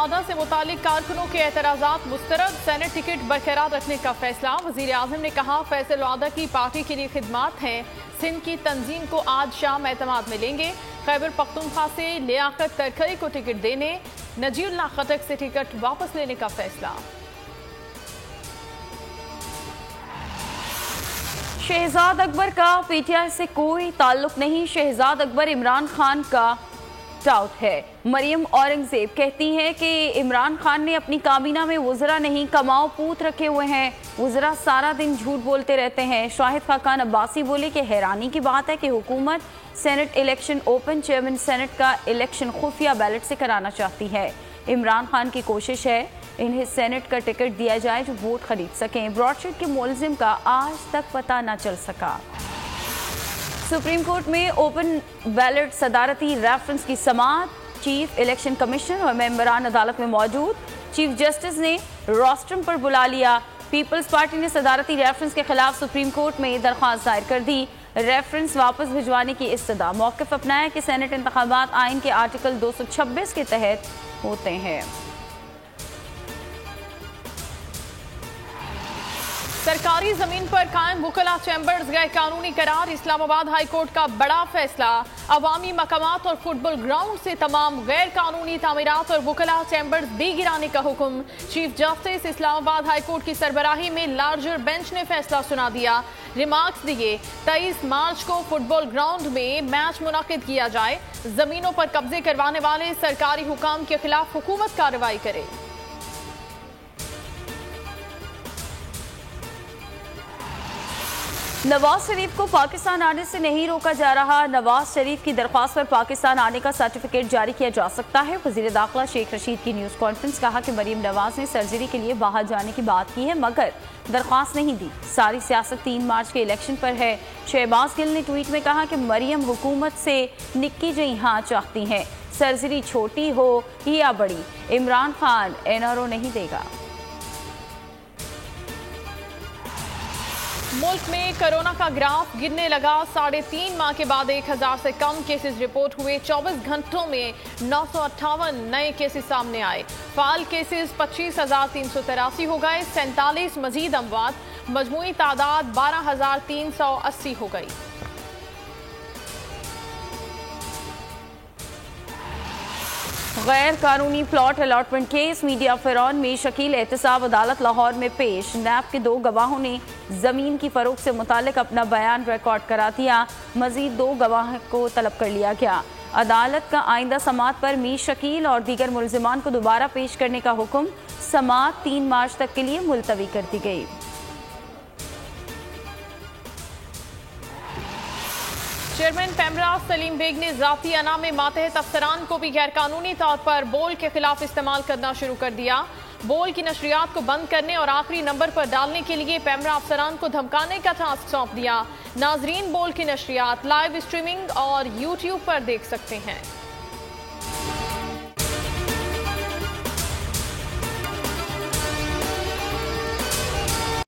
वादा से मुतालिक कारकुनों के एतराज़ात मुस्तरद, सेनेट टिकट बरकरार रखने का फैसला। वज़ीर आज़म ने कहा फैसल वादा की पार्टी के लिए खिदमात हैं। सिंध की तंजीम को आज शाम एतमाद मिलेंगे। खैबर पख्तूनख्वा से लियाकत तरखरी को टिकट देने, नजीउल्लाह खटक से टिकट वापस लेने का फैसला। शहजाद अकबर का पीटीआई से कोई ताल्लुक नहीं, शहजाद अकबर इमरान खान का टाउट है। मरियम औरंगजेब कहती हैं कि इमरान खान ने अपनी काबीना में वज़रा नहीं कमाओ पूत रखे हुए हैं, वज़रा सारा दिन झूठ बोलते रहते हैं। शाहिद खाकान अब्बासी बोले कि हैरानी की बात है कि हुकूमत senate election open, chairman senate का इलेक्शन खुफिया बैलेट से कराना चाहती है। इमरान खान की कोशिश है इन्हें सेनेट का टिकट दिया जाए जो वोट खरीद सकें। ब्रॉडशीट के मुलजिम का आज तक पता न चल सका। सुप्रीम कोर्ट में ओपन बैलेट सदारती रेफरेंस की समाअत, चीफ इलेक्शन कमीशनर और मेंबरान अदालत में मौजूद। चीफ जस्टिस ने रोस्ट्रम पर बुला लिया। पीपल्स पार्टी ने सदारती रेफरेंस के खिलाफ सुप्रीम कोर्ट में दरख्वास्त दायर कर दी। रेफरेंस वापस भिजवाने की इस्तदा। मौक़िफ़ अपनाया कि सेनेट इंतखाबात आइन के आर्टिकल 226 के तहत होते हैं। सरकारी जमीन पर कायम वुकला चैम्बर्स गैर कानूनी करार। इस्लामाबाद हाई कोर्ट का बड़ा फैसला। अवामी मकामात और फुटबॉल ग्राउंड से तमाम गैर कानूनी तामीरात और वुकला चैम्बर्स भी गिराने का हुक्म। Chief justice Islamabad high court की सरबराही में लार्जर बेंच ने फैसला सुना दिया। रिमार्क्स दिए 23 मार्च को फुटबॉल ग्राउंड में मैच मुनाकिद किया जाए। जमीनों पर कब्जे करवाने वाले सरकारी हुकाम के खिलाफ हुकूमत कार्रवाई करे। नवाज शरीफ को पाकिस्तान आने से नहीं रोका जा रहा। नवाज शरीफ की दरख्वास्त पर पाकिस्तान आने का सर्टिफिकेट जारी किया जा सकता है। वज़ीर दाखिला शेख रशीद की न्यूज़ कॉन्फ्रेंस। कहा कि मरीम नवाज ने सर्जरी के लिए बाहर जाने की बात की है मगर दरख्वास्त नहीं दी। सारी सियासत 3 मार्च के इलेक्शन पर है। शहबाज गिल ने ट्वीट में कहा कि मरियम हुकूमत से निक्की जई हाँ चाहती हैं, सर्जरी छोटी हो या बड़ी, इमरान खान एनआरओ नहीं देगा। मुल्क में कोरोना का ग्राफ गिरने लगा। 3.5 माह के बाद 1000 से कम केसेस रिपोर्ट हुए। 24 घंटों में 958 नए केसेस सामने आए। फाल केसेस 25,383 हो गए। 47 मजीद अमवात। मजमूई तादाद 12,380 हो गई। गैर कानूनी प्लॉट अलॉटमेंट केस। मीडिया फिरौन में शकील एहतसाब अदालत लाहौर में पेश। नैब के 2 गवाहों ने जमीन की फरोख्त से मुतालिक अपना बयान रिकॉर्ड करा दिया। मजीद 2 गवाह को तलब कर लिया गया। अदालत का आइंदा समाअत पर मीर शकील और दीगर मुलजिमान को दोबारा पेश करने का हुक्म। समाअत 3 मार्च तक के लिए मुलतवी कर दी गई। चेयरमैन पैमरा सलीम बेग ने ज़ाती अना में मातहत अफसरान को भी गैर कानूनी तौर पर बोल के खिलाफ इस्तेमाल करना शुरू कर दिया। बोल की नशरियात को बंद करने और आखिरी नंबर पर डालने के लिए पैमरा अफसरान को धमकाने का टास्क सौंप दिया। नाजरीन बोल की नशरियात लाइव स्ट्रीमिंग और यूट्यूब पर देख सकते हैं।